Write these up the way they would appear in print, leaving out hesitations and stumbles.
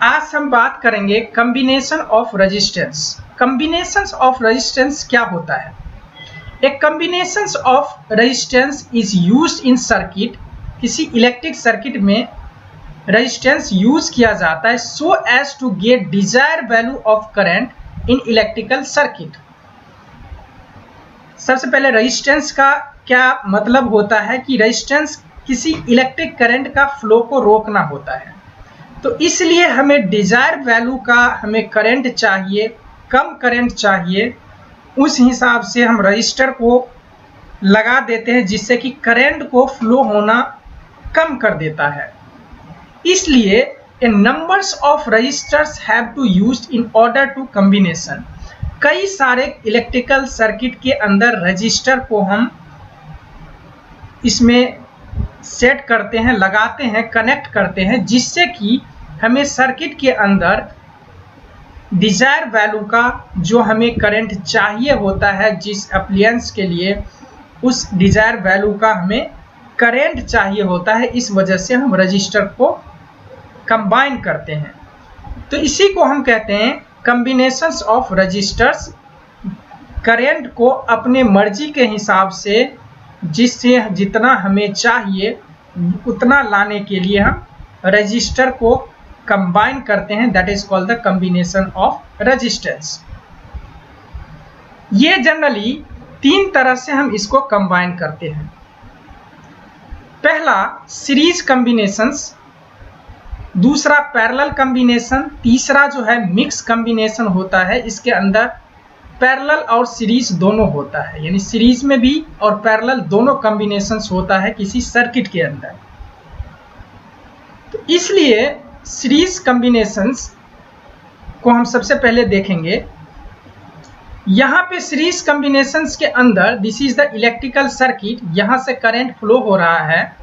आज हम बात करेंगे combination of resistance. Combination of resistance क्या होता है? A combination of resistance is used in circuit. किसी इलेक्ट्रिक सर्किट में रेजिस्टेंस यूज किया जाता है so as to get desire value of current in electrical circuit. सबसे पहले रेजिस्टेंस का क्या मतलब होता है कि रेजिस्टेंस किसी इलेक्ट्रिक करंट का फ्लो को रोकना होता है, तो इसलिए हमें डिजायर वैल्यू का हमें करंट चाहिए, कम करंट चाहिए, उस हिसाब से हम रजिस्टर को लगा देते हैं जिससे कि करंट को फ्लो होना कम कर देता है। इसलिए a numbers of resistors have to used in order to combination. कई सारे इलेक्ट्रिकल सर्किट के अंदर रजिस्टर को हम इसमें सेट करते हैं, लगाते हैं, कनेक्ट करते हैं, जिससे कि हमें सर्किट के अंदर डिजायर वैल्यू का जो हमें करंट चाहिए होता है, जिस अप्लायंस के लिए उस डिजायर वैल्यू का हमें करंट चाहिए होता है, इस वजह से हम रजिस्टर को कंबाइन करते हैं। तो इसी को हम कहते हैं कॉम्बिनेशंस ऑफ रजिस्टर्स। करंट को अपने मर्जी के हिसाब से जिससे जितना हमें चाहिए उतना लाने के लिए हम रजिस्टर को कंबाइन करते हैं, that is called the combination of resistance. ये जनरली तीन तरह से हम इसको कंबाइन करते हैं। पहला सीरीज कॉम्बिनेशंस, दूसरा पैरेलल कॉम्बिनेशन, तीसरा जो है मिक्स कॉम्बिनेशन होता है। इसके अंदर पैरेलल और सीरीज दोनों होता है, यानी सीरीज में भी और पैरेलल दोनों कॉम्बिनेशंस होता है किसी सर्किट के अंदर। तो इसलिए सीरीज कॉम्बिनेशंस को हम सबसे पहले देखेंगे। यहाँ पे सीरीज कॉम्बिनेशंस के अंदर this is the electrical circuit, यहाँ से करंट फ्लो हो रहा है,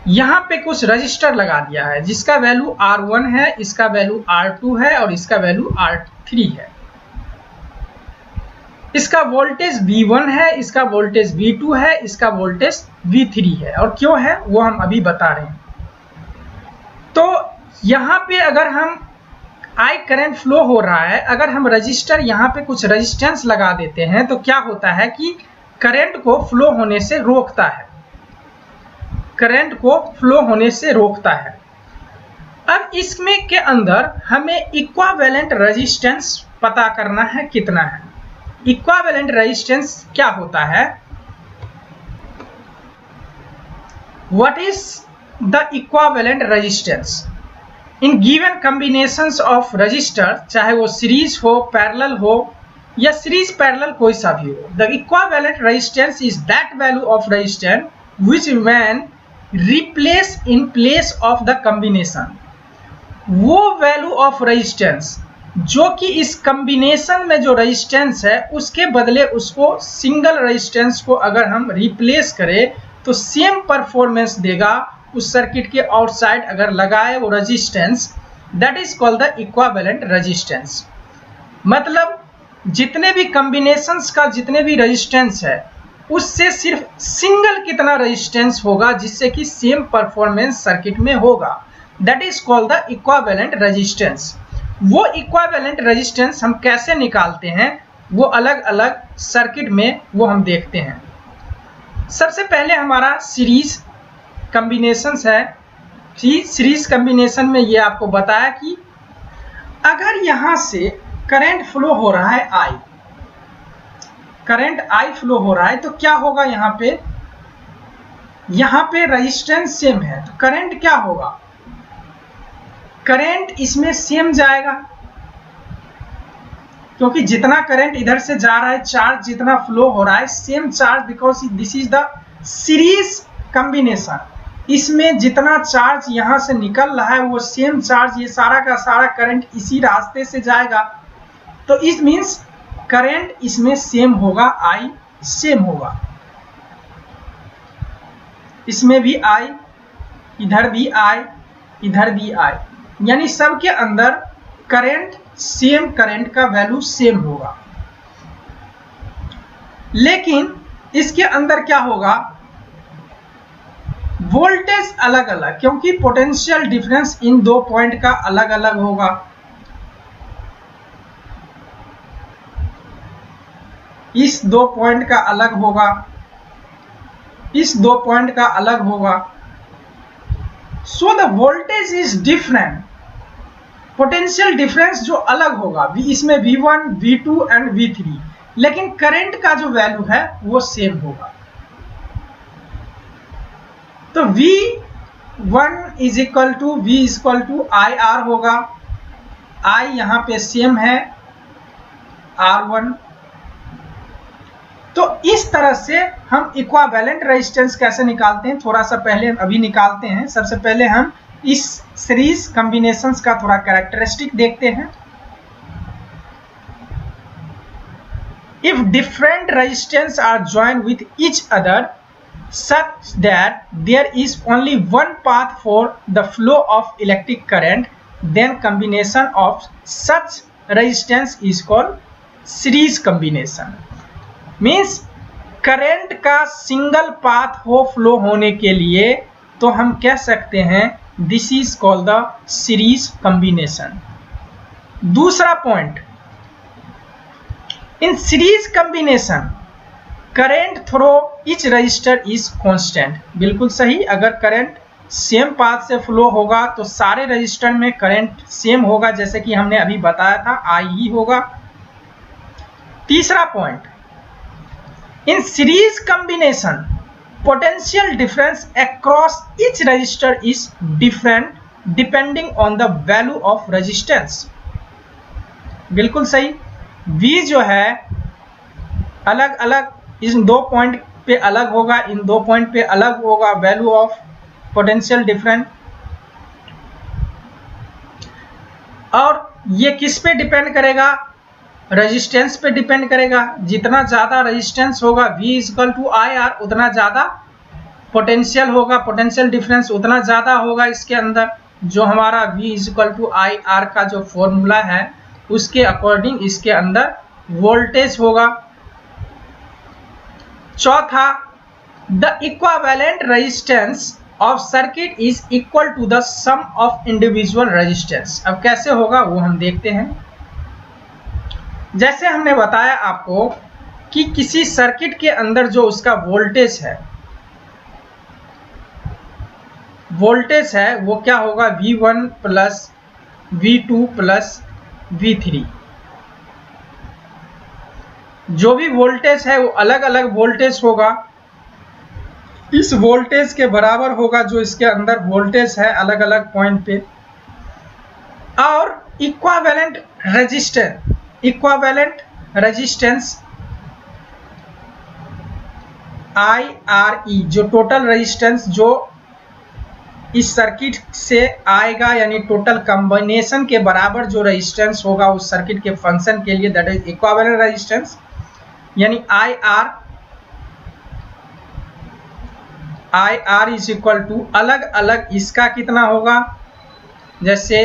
यहाँ पे कुछ रजिस्टर लगा दिया है जिसका वैल्यू R1 है, इसका वैल्यू R2 है और इसका वैल्यू R3 है। इसका वोल्टेज V1 है, इसका वोल्टेज V2 है, इसका वोल्टेज V3 है, और क्यों है वो हम अभी बता रहे हैं। तो यहाँ पे अगर हम I करंट फ्लो हो रहा है, अगर हम रजिस्टर यहाँ पे कुछ रेजिस्टेंस लगा देते हैं तो क्या होता है कि करंट को फ्लो होने से रोकता है, करंट को फ्लो होने से रोकता है। अब इसमें के अंदर हमें इक्विवेलेंट रेजिस्टेंस पता करना है कितना है। इक्विवेलेंट रेजिस्टेंस क्या होता है? What is the equivalent resistance in given combinations of register, चाहे वो सीरीज हो, पैरेलल हो या सीरीज पैरेलल कोई सा भी हो। The equivalent resistance is that value of resistance which when replace in place of the combination. वो वैल्यू ऑफ रेजिस्टेंस जो कि इस कॉम्बिनेशन में जो रेजिस्टेंस है उसके बदले उसको सिंगल रेजिस्टेंस को अगर हम रिप्लेस करें तो सेम परफॉर्मेंस देगा उस सर्किट के आउटसाइड अगर लगाए वो resistance, that is called the equivalent resistance. मतलब जितने भी कॉम्बिनेशंस का जितने भी रेजिस्टेंस है उससे सिर्फ सिंगल कितना रेजिस्टेंस होगा जिससे कि सेम परफॉर्मेंस सर्किट में होगा, that is called the equivalent resistance. वो इक्विवेलेंट रेजिस्टेंस हम कैसे निकालते हैं वो अलग अलग सर्किट में वो हम देखते हैं। सबसे पहले हमारा सीरीज कॉम्बिनेशंस है। सीरीज कॉम्बिनेशन में ये आपको बताया कि अगर यहाँ से करंट फ्लो हो रहा है I, करंट I फ्लो हो रहा है तो क्या होगा, यहाँ पे रेजिस्टेंस सेम है तो करंट क्या होगा, करंट इसमें सेम जाएगा, क्योंकि जितना करंट इधर से जा रहा है, चार्ज जितना फ्लो हो रहा है, same charge, because this is the series combination. इसमें जितना चार्ज यहाँ से निकल रहा है वो सेम चार्ज, ये सारा का सारा करंट इसी रास्ते से जाएगा, तो इस मीन्स करंट इसमें सेम होगा, I सेम होगा, इसमें भी I, इधर भी I, इधर भी I, यानी सबके अंदर करंट सेम, करंट का वैल्यू सेम होगा। लेकिन इसके अंदर क्या होगा, वोल्टेज अलग अलग, क्योंकि पोटेंशियल डिफरेंस इन दो पॉइंट का अलग अलग होगा। इस दो पॉइंट का अलग होगा, इस दो पॉइंट का अलग होगा। So the voltage is different, potential difference जो अलग होगा, इसमें V1, V2 एंड V3, लेकिन करंट का जो वैल्यू है वो सेम होगा। तो V1 is equal to IR होगा, I यहां पे सेम है R1। तो इस तरह से हम इक्विवेलेंट रेजिस्टेंस कैसे निकालते हैं, थोड़ा सा पहले अभी निकालते हैं। सबसे पहले हम इस सीरीज कॉम्बिनेशंस का थोड़ा कैरेक्टरिस्टिक देखते हैं। If different resistance R joined with each other such that there is only one path for the flow of electric current, then combination of such resistance is called series combination। Means current का single path हो flow होने के लिए तो हम कह सकते हैं this is called the series combination. दूसरा point, in series combination current through each resistor is constant. बिल्कुल सही, अगर करंट सेम पाथ से फ्लो होगा तो सारे रजिस्टर में करंट सेम होगा, जैसे कि हमने अभी बताया था आई ही होगा। तीसरा point, in series combination potential difference across each resistor is different depending on the value of resistance. बिल्कुल सही, V जो है अलग अलग इन दो पॉइंट पे अलग होगा, इन दो पॉइंट पे अलग होगा वैल्यू ऑफ पोटेंशियल डिफरेंस। और ये किस पे डिपेंड करेगा, रेजिस्टेंस पे डिपेंड करेगा। जितना ज्यादा रेजिस्टेंस होगा V इक्वल टू IR, उतना ज्यादा पोटेंशियल होगा, पोटेंशियल डिफरेंस उतना ज्यादा होगा। इसके अंदर जो हमारा V इक्वल टू IR का जो फॉर्मूला है उसके अकॉर्डिंग इसके अंदर वोल्टेज होगा। चौथा, the equivalent resistance of circuit is equal to the sum of individual resistance. अब कैसे होगा वो हम देखते हैं। जैसे हमने बताया आपको कि किसी सर्किट के अंदर जो उसका वोल्टेज है वो क्या होगा, V1 plus V2 plus V3। जो भी वोल्टेज है वो अलग अलग वोल्टेज होगा, इस वोल्टेज के बराबर होगा जो इसके अंदर वोल्टेज है अलग अलग पॉइंट पे। और इक्विवेलेंट रेजिस्टेंस IRE, जो टोटल रेजिस्टेंस जो इस सर्किट से आएगा, यानी टोटल कॉम्बिनेशन के बराबर जो रेजिस्टेंस होगा उस सर्किट के फंक्शन के लिए, दैट इज इक्विवेलेंट रेजिस्टेंस। यानी IR इज इक्वल टू अलग अलग इसका कितना होगा, जैसे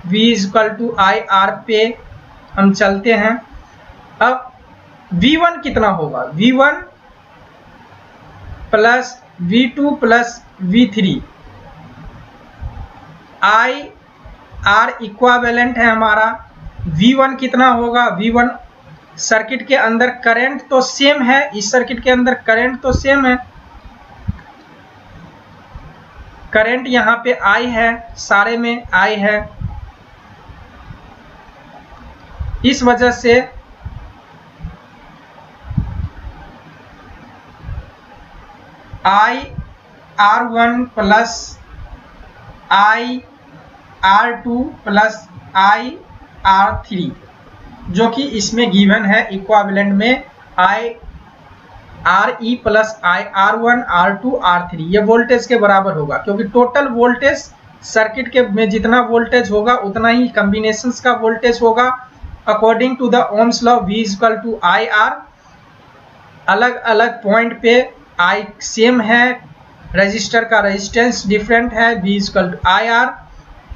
V is equal to IR पे हम चलते हैं। अब V1 कितना होगा, V1 plus V2 plus V3। IR equivalent है हमारा, V1 कितना होगा, V1 सर्किट के अंदर करंट तो सेम है, इस सर्किट के अंदर करंट तो सेम है, करंट यहाँ पे I है, सारे में I है, इस वजह से IR1 plus IR2 plus IR3 जो कि इसमें गिवन है इक्विवेलेंट में IRE plus IR1 R2 R3, ये वोल्टेज के बराबर होगा, क्योंकि टोटल वोल्टेज सर्किट के में जितना वोल्टेज होगा उतना ही कॉम्बिनेशंस का वोल्टेज होगा। According to the Ohm's law V is equal to IR, अलग अलग पॉइंट पे I सेम है, रजिस्टर का रेजिस्टेंस डिफरेंट है, V is equal to IR।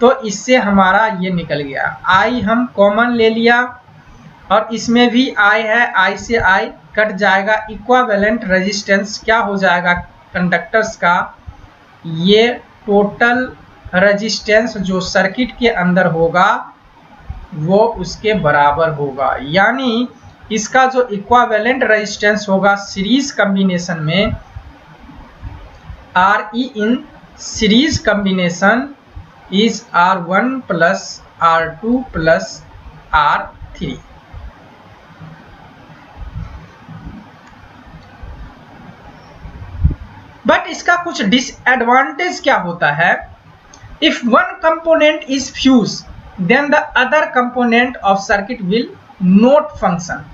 तो इससे हमारा ये निकल गया, I हम कॉमन ले लिया और इसमें भी I है, I से I कट जाएगा। इक्विवेलेंट रेजिस्टेंस क्या हो जाएगा कंडक्टर्स का, ये टोटल रेजिस्टेंस जो सर्किट के अंदर होगा वो उसके बराबर होगा। यानी इसका जो इक्विवेलेंट रेजिस्टेंस होगा सीरीज कॉम्बिनेशन में, RE in series combination is R1 plus R2 plus R3। But इसका कुछ डिसएडवांटेज क्या होता है? If one component is fuse then the other component of circuit will not function.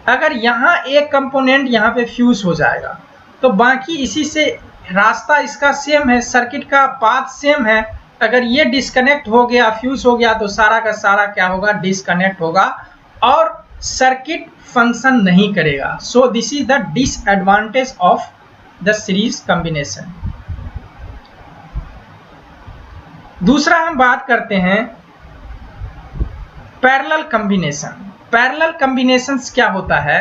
अगर यहाँ एक कंपोनेंट यहाँ पे फ्यूज हो जाएगा तो बाकी इसी से रास्ता इसका सेम है, सर्किट का पाथ सेम है। अगर ये डिस्कनेक्ट हो गया, फ्यूज हो गया, तो सारा का सारा क्या होगा? डिस्कनेक्ट होगा और सर्किट फंक्शन नहीं करेगा। So this is the disadvantage of the series combination. दूसरा हम बात करते हैं पैरेलल कॉम्बिनेशन। पैरेलल कॉम्बिनेशंस क्या होता है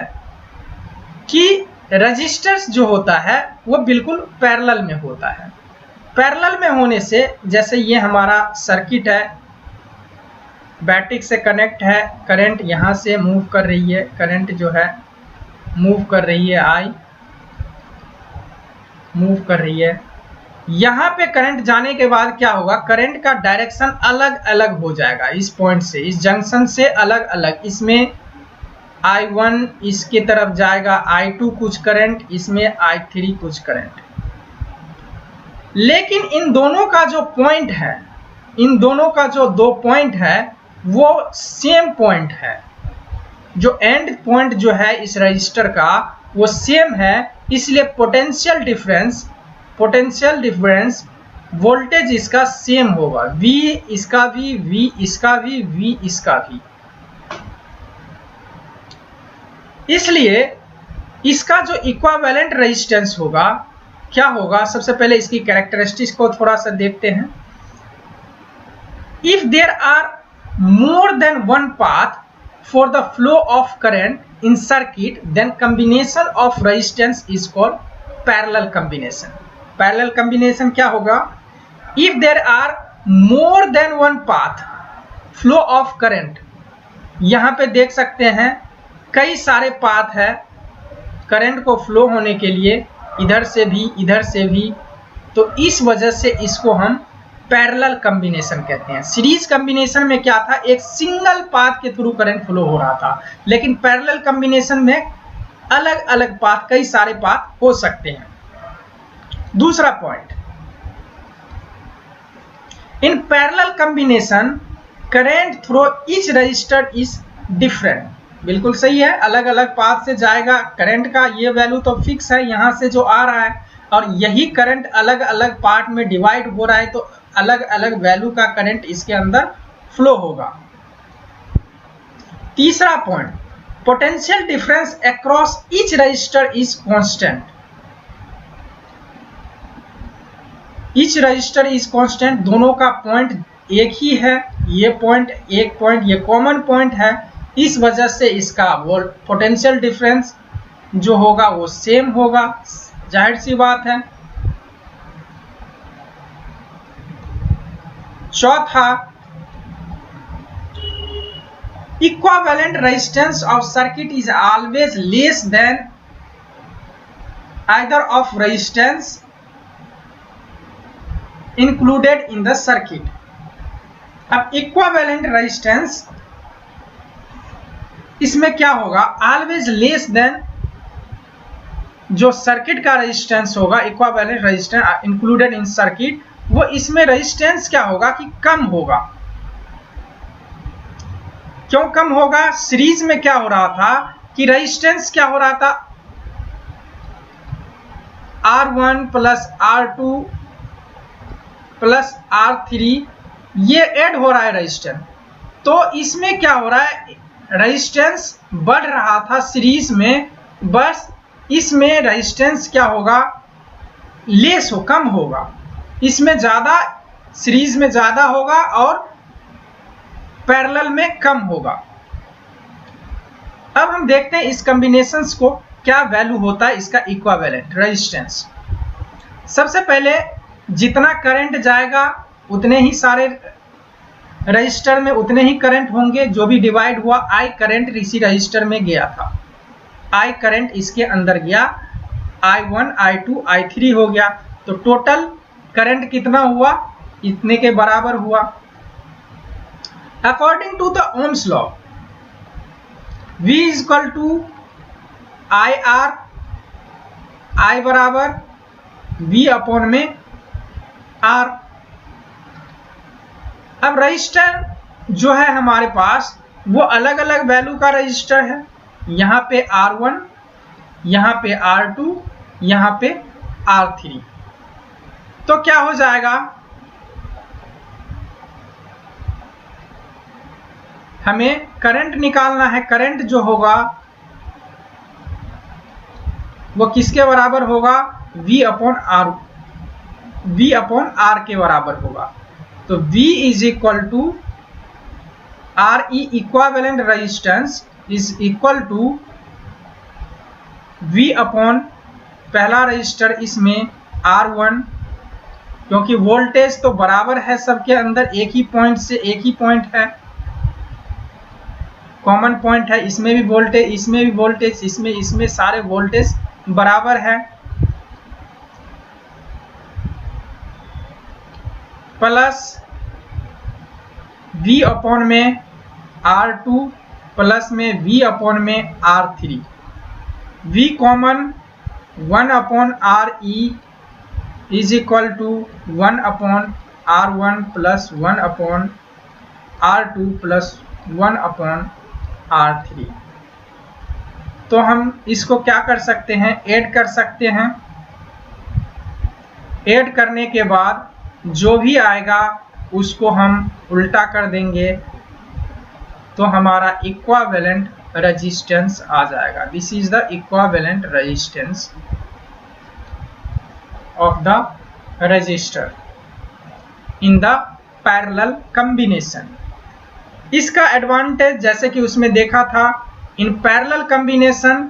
कि रजिस्टर्स जो होता है वो बिल्कुल पैरेलल में होता है। पैरेलल में होने से, जैसे ये हमारा सर्किट है, बैटरी से कनेक्ट है, करंट यहाँ से मूव कर रही है, करंट जो है मूव कर रही है, आई मूव कर रही है। यहाँ पे करंट जाने के बाद क्या होगा? करंट का डायरेक्शन अलग अलग हो जाएगा इस पॉइंट से, इस जंक्शन से अलग अलग। इसमें I1 इसके तरफ जाएगा, I2 कुछ करंट, इसमें I3 कुछ करंट। लेकिन इन दोनों का जो पॉइंट है, इन दोनों का जो दो पॉइंट है वो सेम पॉइंट है। जो एंड पॉइंट जो है इस रजिस्टर का वो सेम है, इसलिए पोटेंशियल डिफरेंस वोल्टेज इसका सेम होगा। V इसका भी, V इसका भी, V इसका भी। इसलिए इसका जो इक्विवेलेंट रेजिस्टेंस होगा क्या होगा? सबसे पहले इसकी कैरेक्टरिस्टिक्स को थोड़ा सा देखते हैं। If there are more than one path for the flow of current in circuit then combination of resistance is called parallel combination. Parallel combination क्या होगा? If there are more than one path flow of current, यहां पे देख सकते हैं कई सारे path है करंट को फ्लो होने के लिए, इधर से भी, इधर से भी। तो इस वजह से इसको हम पैरेलल कॉम्बिनेशन कहते हैं। सीरीज कॉम्बिनेशन में क्या था? एक सिंगल पाथ के थ्रू करंट फ्लो हो रहा था, लेकिन पैरेलल कॉम्बिनेशन में अलग अलग पाथ, कई सारे पाथ हो सकते हैं। दूसरा point, in parallel combination current through each resistor is different. बिल्कुल सही है, अलग अलग पाथ से जाएगा। करंट का ये वैल्यू तो फिक्स है यहाँ से जो आ रहा है, और यही करंट अलग अलग पार्ट में डिवाइड हो रहा है, तो अलग अलग वैल्यू का करंट इसके अंदर फ्लो होगा। तीसरा point, potential difference across each resistor is constant. Each resistor is constant, दोनों का पॉइंट एक ही है। ये पॉइंट, एक पॉइंट, ये कॉमन पॉइंट है। इस वजह से इसका वो पोटेंशियल डिफरेंस जो होगा वो सेम होगा, जाहिर सी बात है। चौथा, equivalent resistance of circuit is always less than either of resistance included in the circuit. अब इक्विवेलेंट रेजिस्टेंस इसमें क्या होगा? ऑलवेज लेस देन जो सर्किट का रेजिस्टेंस होगा, equivalent resistance included in circuit, वो इसमें रेजिस्टेंस क्या होगा कि कम होगा। क्यों कम होगा? सीरीज में क्या हो रहा था कि रेजिस्टेंस क्या हो रहा था? R1 plus R2 plus R3 ये ऐड हो रहा है रेजिस्टेंस। तो इसमें क्या हो रहा है? रेजिस्टेंस बढ़ रहा था सीरीज में, बस इसमें रेजिस्टेंस क्या होगा? लेस हो, कम होगा। इसमें ज्यादा, सीरीज में ज्यादा होगा और पैरेलल में कम होगा। अब हम देखते हैं इस कॉम्बिनेशंस को क्या वैल्यू होता है इसका इक्विवेलेंट रेजिस्टेंस। सबसे पहले जितना करंट जाएगा उतने ही सारे रजिस्टर में उतने ही करंट होंगे, जो भी डिवाइड हुआ। I करंट इसी रजिस्टर में गया था, I करंट इसके अंदर गया, I1 I2 I3 हो गया, तो टोटल करंट कितना हुआ, इतने के बराबर हुआ। According to the Ohm's law V is equal to IR, I बराबर V अपॉन में R। अब रजिस्टर जो है हमारे पास वो अलग अलग वैल्यू का रजिस्टर है, यहाँ पे R1, यहाँ पे R2, यहाँ पे R3। तो क्या हो जाएगा, हमें करंट निकालना है। करंट जो होगा वो किसके बराबर होगा, V अपॉन R के बराबर होगा। तो V is equal to RE equivalent resistance is equal to V upon पहला रजिस्टर इसमें R1, क्योंकि वोल्टेज तो बराबर है सबके अंदर, एक ही पॉइंट से एक ही पॉइंट है, कॉमन पॉइंट है, इसमें भी वोल्टेज, इसमें भी वोल्टेज, इसमें सारे वोल्टेज बराबर है, प्लस V अपॉन में R2 प्लस में V अपॉन में R3। V common 1 upon RE is equal to 1 upon R1 plus 1 upon R2 plus 1 upon R3। तो हम इसको क्या कर सकते हैं, ऐड कर सकते हैं। ऐड करने के बाद जो भी आएगा उसको हम उल्टा कर देंगे, तो हमारा इक्विवेलेंट रेजिस्टेंस आ जाएगा। This is the equivalent resistance of the register in the parallel combination. इसका एडवांटेज जैसे कि उसमें देखा था, in parallel combination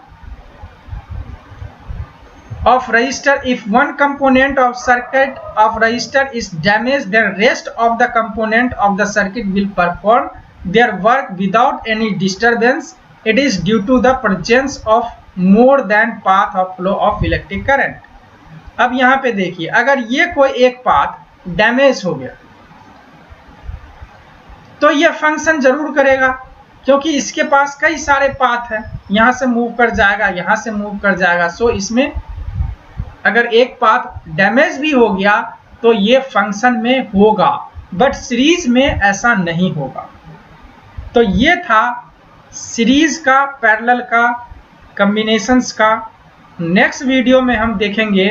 of resistor, if one component of circuit of resistor is damaged, then rest of the component of the circuit will perform their work without any disturbance. It is due to the presence of more than path of flow of electric current. अब यहाँ पे देखिए, अगर ये कोई एक path damage हो गया तो ये फंक्शन जरूर करेगा, क्योंकि इसके पास कई सारे पाथ है, यहाँ से मूव कर जाएगा, यहाँ से मूव कर जाएगा। सो इसमें अगर एक पाथ डैमेज भी हो गया तो ये फंक्शन में होगा, बट सीरीज में ऐसा नहीं होगा। तो ये था सीरीज का, पैरेलल का, कॉम्बिनेशंस का। नेक्स्ट वीडियो में हम देखेंगे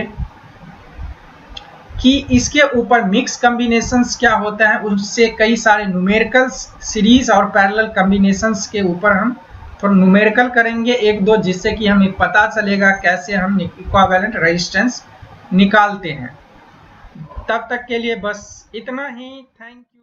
कि इसके ऊपर मिक्स कॉम्बिनेशंस क्या होता है, उससे कई सारे न्यूमेरिकल सीरीज और पैरेलल कॉम्बिनेशंस के ऊपर हम थोड़ा न्यूमेरिकल करेंगे एक दो, जिससे कि हमें पता चलेगा कैसे हम इक्विवेलेंट रेजिस्टेंस निकालते हैं। तब तक के लिए बस इतना ही। Thank you.